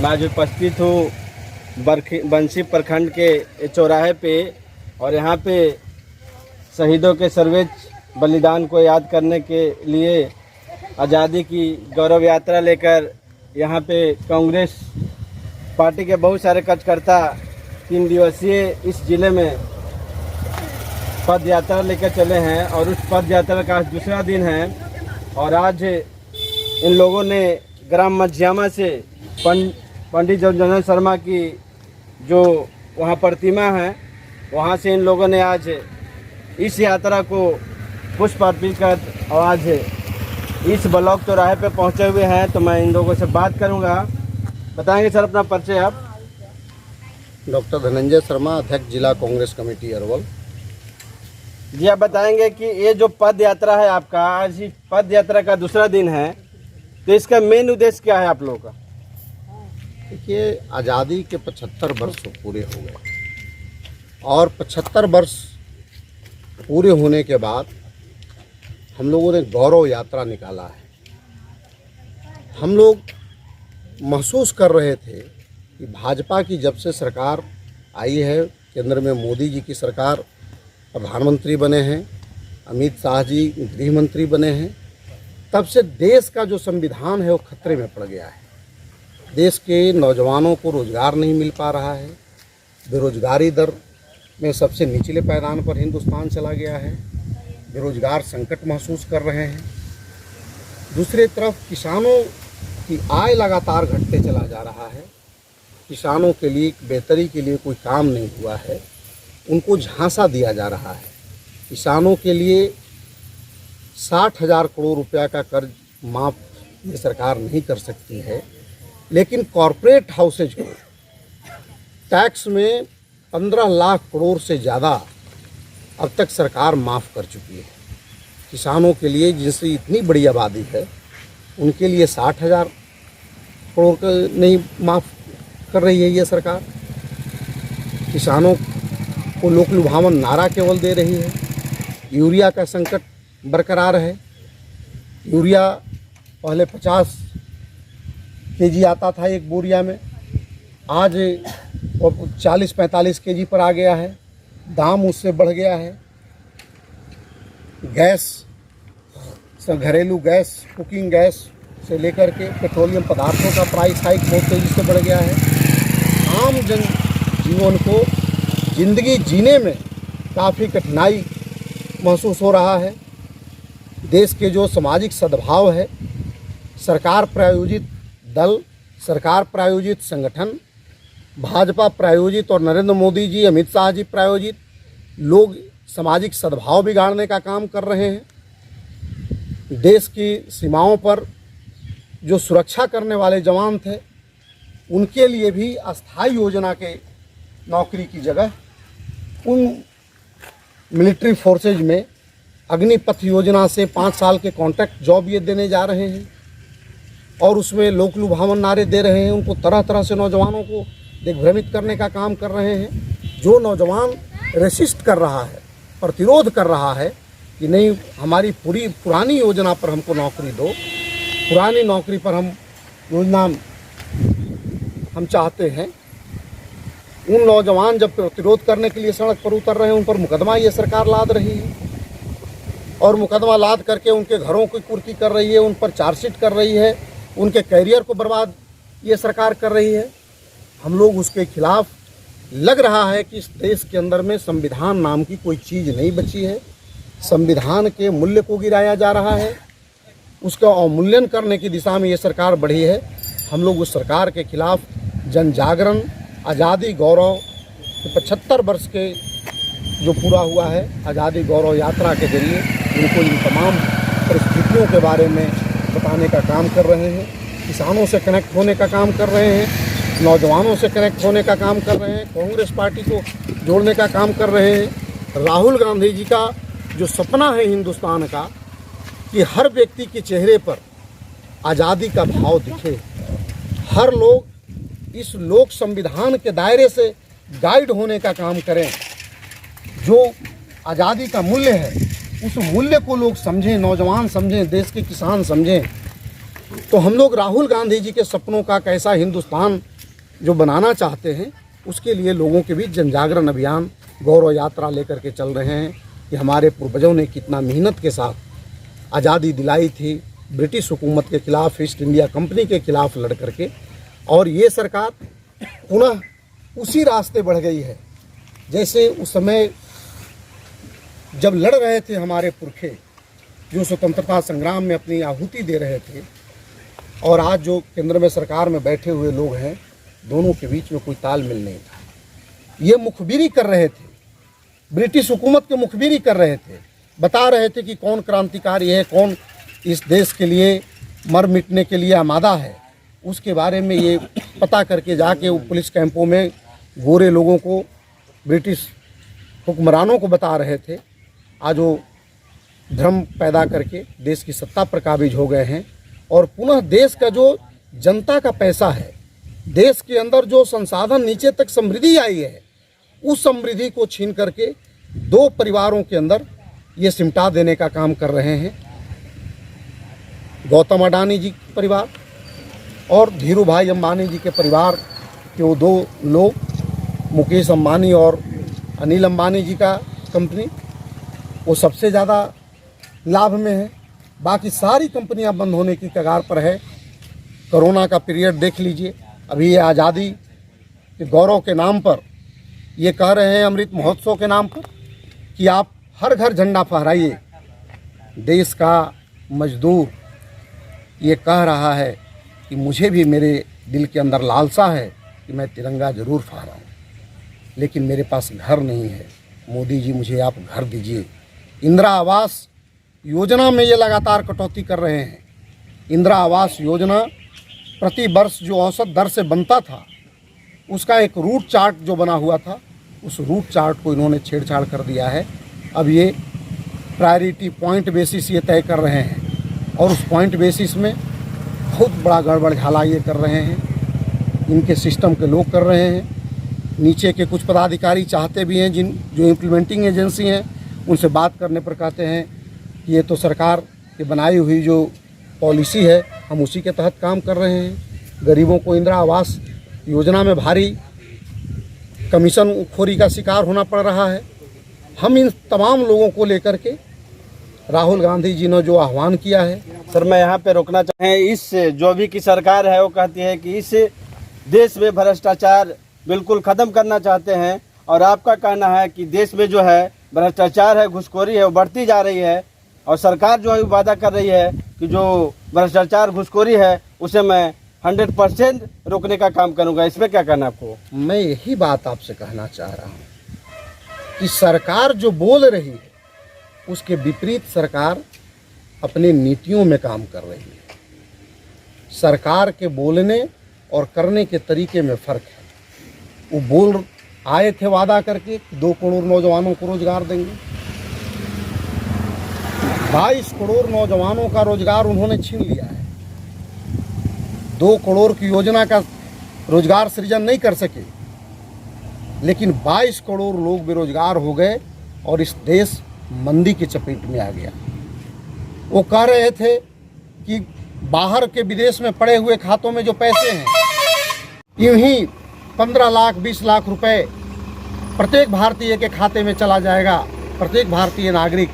मैं आज उपस्थित हूँ बंसी प्रखंड के चौराहे पे और यहाँ पे शहीदों के सर्वोच्च बलिदान को याद करने के लिए आज़ादी की गौरव यात्रा लेकर यहाँ पे कांग्रेस पार्टी के बहुत सारे कार्यकर्ता 3 दिवसीय इस ज़िले में पद यात्रा लेकर चले हैं और उस पद यात्रा का आज दूसरा दिन है। और आज इन लोगों ने ग्राम मझियामा से पंडित जगजीवन शर्मा की जो वहाँ प्रतिमा है वहाँ से इन लोगों ने आज इस यात्रा को पुष्प अर्पित कर और आज इस ब्लॉक चौराहे पे पहुँचे हुए हैं। तो मैं इन लोगों से बात करूँगा। बताएंगे सर अपना परिचय आप? डॉक्टर धनंजय शर्मा, अध्यक्ष जिला कांग्रेस कमेटी अरवल। जी, आप बताएंगे कि ये जो पद यात्रा है आपका, आज इस पद यात्रा का दूसरा दिन है, तो इसका मेन उद्देश्य क्या है आप लोगों का? देखिए, आज़ादी के 75 वर्ष पूरे हो गए और 75 वर्ष पूरे होने के बाद हम लोगों ने गौरव यात्रा निकाला है। हम लोग महसूस कर रहे थे कि भाजपा की जब से सरकार आई है, केंद्र में मोदी जी की सरकार, प्रधानमंत्री बने हैं, अमित शाह जी गृह मंत्री बने हैं, तब से देश का जो संविधान है वो खतरे में पड़ गया है। देश के नौजवानों को रोज़गार नहीं मिल पा रहा है, बेरोजगारी दर में सबसे निचले पैमाने पर हिंदुस्तान चला गया है, बेरोजगार संकट महसूस कर रहे हैं। दूसरी तरफ किसानों की आय लगातार घटते चला जा रहा है। किसानों के लिए बेहतरी के लिए कोई काम नहीं हुआ है, उनको झांसा दिया जा रहा है। किसानों के लिए 60,000 करोड़ रुपया का कर्ज माफ़ ये सरकार नहीं कर सकती है, लेकिन कॉरपोरेट हाउसेज को टैक्स में 15 लाख करोड़ से ज़्यादा अब तक सरकार माफ़ कर चुकी है। किसानों के लिए जिनसे इतनी बड़ी आबादी है उनके लिए 60,000 करोड़ का नहीं माफ़ कर रही है ये सरकार। किसानों को लोक लुभावन नारा केवल दे रही है। यूरिया का संकट बरकरार है। यूरिया पहले 50 केजी आता था एक बोरिया में, आज 40-45 केजी पर आ गया है। दाम उससे बढ़ गया है। गैस, घरेलू गैस, कुकिंग गैस से लेकर के पेट्रोलियम पदार्थों का प्राइस हाइक बहुत तेज़ी से बढ़ गया है। आम जन जीवन को ज़िंदगी जीने में काफ़ी कठिनाई महसूस हो रहा है। देश के जो सामाजिक सद्भाव है, सरकार प्रायोजित दल, सरकार प्रायोजित संगठन, भाजपा प्रायोजित और नरेंद्र मोदी जी, अमित शाह जी प्रायोजित लोग सामाजिक सद्भाव बिगाड़ने का काम कर रहे हैं। देश की सीमाओं पर जो सुरक्षा करने वाले जवान थे उनके लिए भी अस्थायी योजना के नौकरी की जगह उन मिलिट्री फोर्सेज में अग्निपथ योजना से 5 साल के कॉन्ट्रैक्ट जॉब ये देने जा रहे हैं और उसमें लोक लुभावन नारे दे रहे हैं। उनको तरह तरह से नौजवानों को दिग्भ्रमित करने का काम कर रहे हैं। जो नौजवान रेसिस्ट कर रहा है, प्रतिरोध कर रहा है कि नहीं, हमारी पुरानी योजना पर हमको नौकरी दो, पुरानी नौकरी पर हम योजना हम चाहते हैं, उन नौजवान जब प्रतिरोध करने के लिए सड़क पर उतर रहे हैं, उन पर मुकदमा ये सरकार लाद रही है और मुकदमा लाद करके उनके घरों की कुर्की कर रही है, उन पर चार्जशीट कर रही है, उनके कैरियर को बर्बाद ये सरकार कर रही है। हम लोग उसके खिलाफ, लग रहा है कि इस देश के अंदर में संविधान नाम की कोई चीज़ नहीं बची है। संविधान के मूल्य को गिराया जा रहा है, उसका अवमूल्यन करने की दिशा में ये सरकार बढ़ी है। हम लोग उस सरकार के खिलाफ जन जागरण, आज़ादी गौरव 75 वर्ष के जो पूरा हुआ है, आज़ादी गौरव यात्रा के जरिए उनको इन तमाम परिस्थितियों के बारे में बताने का काम कर रहे हैं। किसानों से कनेक्ट होने का काम कर रहे हैं, नौजवानों से कनेक्ट होने का काम कर रहे हैं, कांग्रेस पार्टी को जोड़ने का काम कर रहे हैं। राहुल गांधी जी का जो सपना है हिंदुस्तान का कि हर व्यक्ति के चेहरे पर आज़ादी का भाव दिखे, हर लोग इस लोक संविधान के दायरे से गाइड होने का काम करें। जो आज़ादी का मूल्य है उस मूल्य को लोग समझें, नौजवान समझें, देश के किसान समझें। तो हम लोग राहुल गांधी जी के सपनों का कैसा हिंदुस्तान जो बनाना चाहते हैं, उसके लिए लोगों के बीच जनजागरण अभियान, गौरव यात्रा लेकर के चल रहे हैं कि हमारे पूर्वजों ने कितना मेहनत के साथ आज़ादी दिलाई थी, ब्रिटिश हुकूमत के खिलाफ, ईस्ट इंडिया कंपनी के खिलाफ लड़ करके, और ये सरकार पुनः उसी रास्ते बढ़ गई है जैसे उस समय जब लड़ रहे थे हमारे पुरखे, जो स्वतंत्रता संग्राम में अपनी आहुति दे रहे थे, और आज जो केंद्र में सरकार में बैठे हुए लोग हैं, दोनों के बीच में कोई तालमेल नहीं था। ये मुखबिरी कर रहे थे, ब्रिटिश हुकूमत के मुखबिरी कर रहे थे, बता रहे थे कि कौन क्रांतिकारी है, कौन इस देश के लिए मर मिटने के लिए आमादा है। उसके बारे में ये पता करके जाके वो पुलिस कैंपों में गोरे लोगों को, ब्रिटिश हुक्मरानों को बता रहे थे। आज वो भ्रम पैदा करके देश की सत्ता पर काबिज हो गए हैं, और पुनः देश का जो जनता का पैसा है, देश के अंदर जो संसाधन नीचे तक समृद्धि आई है, उस समृद्धि को छीन करके दो परिवारों के अंदर ये सिमटा देने का काम कर रहे हैं। गौतम अडानी जी के परिवार और धीरू भाई अंबानी जी के परिवार के वो दो लोग, मुकेश अंबानी और अनिल अंबानी जी का कंपनी, वो सबसे ज़्यादा लाभ में है। बाकी सारी कंपनियां बंद होने की कगार पर है। कोरोना का पीरियड देख लीजिए, अभी ये आज़ादी के गौरव के नाम पर ये कह रहे हैं, अमृत महोत्सव के नाम पर, कि आप हर घर झंडा फहराइए। देश का मजदूर ये कह रहा है कि मुझे भी मेरे दिल के अंदर लालसा है कि मैं तिरंगा ज़रूर फहराऊँ, लेकिन मेरे पास घर नहीं है। मोदी जी, मुझे आप घर दीजिए। इंदिरा आवास योजना में ये लगातार कटौती कर रहे हैं। इंदिरा आवास योजना प्रति वर्ष जो औसत दर से बनता था, उसका एक रूट चार्ट जो बना हुआ था, उस रूट चार्ट को इन्होंने छेड़छाड़ कर दिया है। अब ये प्रायोरिटी पॉइंट बेसिस ये तय कर रहे हैं, और उस पॉइंट बेसिस में बहुत बड़ा गड़बड़ झाला ये कर रहे हैं। इनके सिस्टम के लोग कर रहे हैं। नीचे के कुछ पदाधिकारी चाहते भी हैं, जो इम्प्लीमेंटिंग एजेंसी हैं, उनसे बात करने पर कहते हैं कि ये तो सरकार की बनाई हुई जो पॉलिसी है, हम उसी के तहत काम कर रहे हैं। गरीबों को इंदिरा आवास योजना में भारी कमीशन खोरी का शिकार होना पड़ रहा है। हम इन तमाम लोगों को लेकर के राहुल गांधी जी ने जो आह्वान किया है। सर, मैं यहाँ पे रोकना चाहें, इस जो अभी की सरकार है वो कहती है कि इस देश में भ्रष्टाचार बिल्कुल ख़त्म करना चाहते हैं, और आपका कहना है कि देश में जो है भ्रष्टाचार है, घुसखोरी है, वो बढ़ती जा रही है, और सरकार जो है वादा कर रही है कि जो भ्रष्टाचार घुसखोरी है उसे मैं 100% रोकने का काम करूंगा। इसमें क्या कहना आपको? मैं यही बात आपसे कहना चाह रहा हूँ कि सरकार जो बोल रही है उसके विपरीत सरकार अपनी नीतियों में काम कर रही है। सरकार के बोलने और करने के तरीके में फ़र्क है। वो बोल आए थे वादा करके 2 करोड़ नौजवानों को रोजगार देंगे, 22 करोड़ नौजवानों का रोजगार उन्होंने छीन लिया है। 2 करोड़ की योजना का रोजगार सृजन नहीं कर सके, लेकिन 22 करोड़ लोग बेरोजगार हो गए और इस देश मंदी की चपेट में आ गया। वो कह रहे थे कि बाहर के विदेश में पड़े हुए खातों में जो पैसे हैं, यूं ही 15 लाख 20 लाख रुपए प्रत्येक भारतीय के खाते में चला जाएगा, प्रत्येक भारतीय नागरिक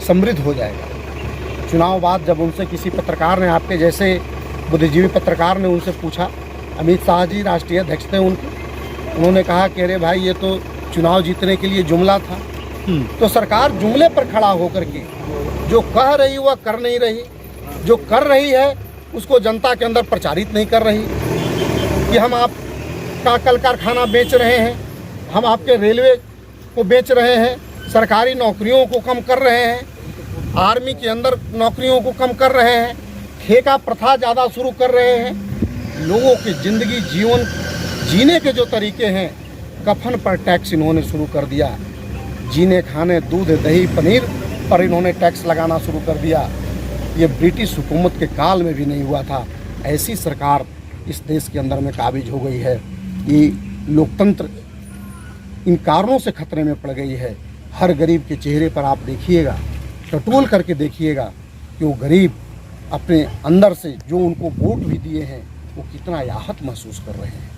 समृद्ध हो जाएगा। चुनाव बाद जब उनसे किसी पत्रकार ने, आपके जैसे बुद्धिजीवी पत्रकार ने उनसे पूछा, अमित शाह जी राष्ट्रीय अध्यक्ष थे उनके, उन्होंने कहा कि अरे भाई ये तो चुनाव जीतने के लिए जुमला था। तो सरकार जुमले पर खड़ा होकर के जो कह रही वह कर नहीं रही, जो कर रही है उसको जनता के अंदर प्रचारित नहीं कर रही कि हम आपका कल कारखाना बेच रहे हैं, हम आपके रेलवे को बेच रहे हैं, सरकारी नौकरियों को कम कर रहे हैं, आर्मी के अंदर नौकरियों को कम कर रहे हैं, ठेका प्रथा ज़्यादा शुरू कर रहे हैं। लोगों की ज़िंदगी जीवन जीने के जो तरीके हैं, कफन पर टैक्स इन्होंने शुरू कर दिया। जीने खाने दूध दही पनीर पर इन्होंने टैक्स लगाना शुरू कर दिया। ये ब्रिटिश हुकूमत के काल में भी नहीं हुआ था। ऐसी सरकार इस देश के अंदर में काबिज हो गई है। ये लोकतंत्र इन कारणों से खतरे में पड़ गई है। हर गरीब के चेहरे पर आप देखिएगा, टटोल करके देखिएगा कि वो गरीब अपने अंदर से जो उनको वोट भी दिए हैं वो कितना याहत महसूस कर रहे हैं।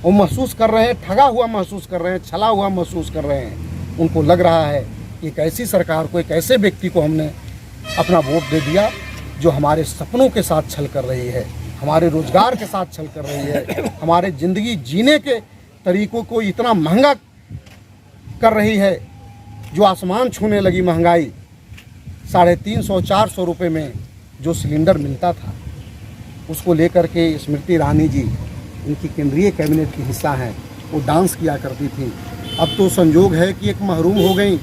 वो महसूस कर रहे हैं, ठगा हुआ महसूस कर रहे हैं, छला हुआ महसूस कर रहे हैं। उनको लग रहा है कि एक ऐसी सरकार को, एक ऐसे व्यक्ति को हमने अपना वोट दे दिया जो हमारे सपनों के साथ छल कर रही है, हमारे रोजगार के साथ छल कर रही है, हमारे ज़िंदगी जीने के तरीक़ों को इतना महंगा कर रही है, जो आसमान छूने लगी महंगाई। 350-400 रुपये में जो सिलेंडर मिलता था, उसको लेकर के स्मृति ईरानी जी, इनकी केंद्रीय कैबिनेट की हिस्सा हैं, वो डांस किया करती थी। अब तो संजोग है कि एक महरूम हो गई,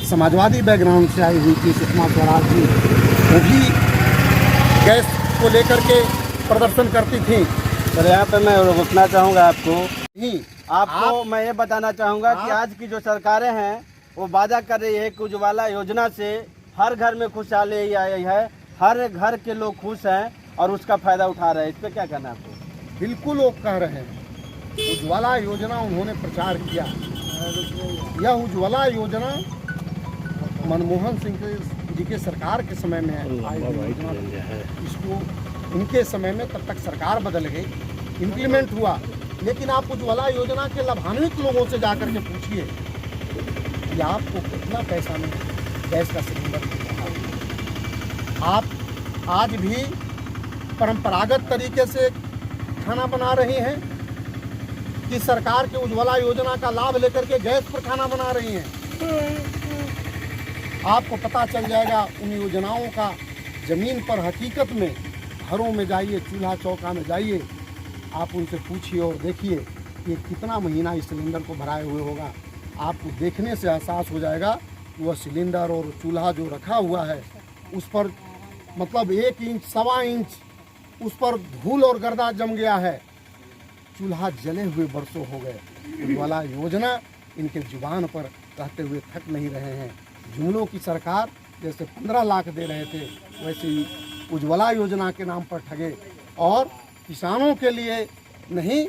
समाजवादी बैकग्राउंड से आई हुई थी सुषमा स्वराज जी, वो भी गैस को लेकर के प्रदर्शन करती थी। सर यहाँ पे मैं रुकना चाहूँगा आपको। नहीं, आपको मैं ये बताना चाहूँगा कि आज की जो सरकारें हैं वो वादा कर रही है कि उज्ज्वला योजना से हर घर में खुशहाली आई है, हर घर के लोग खुश हैं और उसका फ़ायदा उठा रहे हैं। इस पर क्या कहना है आपको? बिल्कुल वो कह रहे हैं। उज्ज्वला योजना उन्होंने प्रचार किया। यह उज्ज्वला योजना मनमोहन सिंह जी के सरकार के समय में आई हुई योजना थी। इसको उनके समय में, तब तक सरकार बदल गई, इम्प्लीमेंट हुआ। लेकिन आप उज्ज्वला योजना के लाभान्वित लोगों से जाकर के पूछिए कि आपको कितना पैसा में गैस का सिलेंडर मिल रहा है। आप आज भी परंपरागत तरीके से खाना बना रही हैं कि सरकार के उज्ज्वला योजना का लाभ लेकर के गैस पर खाना बना रही हैं? आपको पता चल जाएगा उन योजनाओं का। ज़मीन पर हकीकत में घरों में जाइए, चूल्हा चौका में जाइए, आप उनसे पूछिए और देखिए कि कितना महीना इस सिलेंडर को भराए हुए होगा। आपको देखने से एहसास हो जाएगा कि वह सिलेंडर और चूल्हा जो रखा हुआ है उस पर मतलब 1 इंच, 1.25 इंच उस पर धूल और गर्दा जम गया है। चूल्हा जले हुए बरसों हो गए। उज्ज्वला योजना इनके जुबान पर कहते हुए थक नहीं रहे हैं। जुमलों की सरकार जैसे 15 लाख दे रहे थे, वैसे ही उज्ज्वला योजना के नाम पर ठगे। और किसानों के लिए नहीं,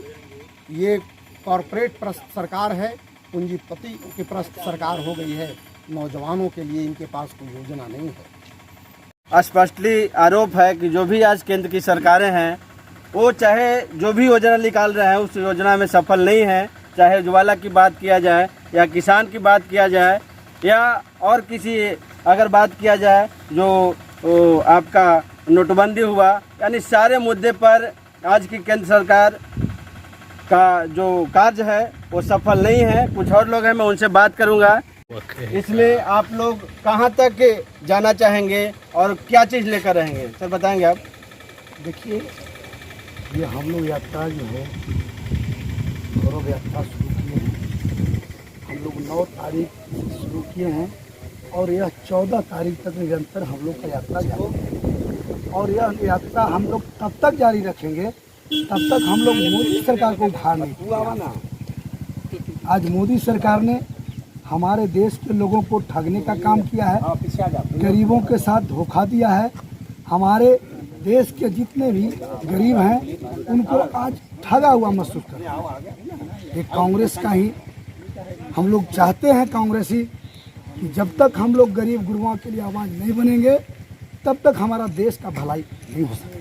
ये कॉरपोरेट प्रस्त सरकार है, पूंजीपति की प्रस्त सरकार हो गई है। नौजवानों के लिए इनके पास कोई योजना नहीं है। स्पष्टली आरोप है कि जो भी आज केंद्र की सरकारें हैं वो चाहे जो भी योजना निकाल रहे हैं उस योजना में सफल नहीं है। चाहे उज्ज्वला की बात किया जाए या किसान की बात किया जाए या और किसी अगर बात किया जाए जो आपका नोटबंदी हुआ, यानी सारे मुद्दे पर आज की केंद्र सरकार का जो कार्य है वो सफल नहीं है। कुछ और लोग हैं, मैं उनसे बात करूंगा। इसमें आप लोग कहां तक जाना चाहेंगे और क्या चीज़ लेकर रहेंगे, सर बताएंगे आप? देखिए, ये हम लोग यात्रा जो है गौरव यात्रा शुरू किए हैं। हम लोग 9 तारीख से शुरू किए हैं और यह 14 तारीख तक निरंतर हम लोग का यात्रा जारी है। और यह यात्रा हम लोग तब तक जारी रखेंगे तब तक हम लोग मोदी सरकार को उधार नहीं किया। आज मोदी सरकार ने हमारे देश के लोगों को ठगने का काम किया है, गरीबों के साथ धोखा दिया है। हमारे देश के जितने भी गरीब हैं उनको आज ठगा हुआ महसूस कर रहे हैं। ये कांग्रेस का ही हम लोग चाहते हैं, कांग्रेसी, कि जब तक हम लोग गरीब गुरुओं के लिए आवाज़ नहीं बनेंगे तब तक हमारा देश का भलाई नहीं हो सकता।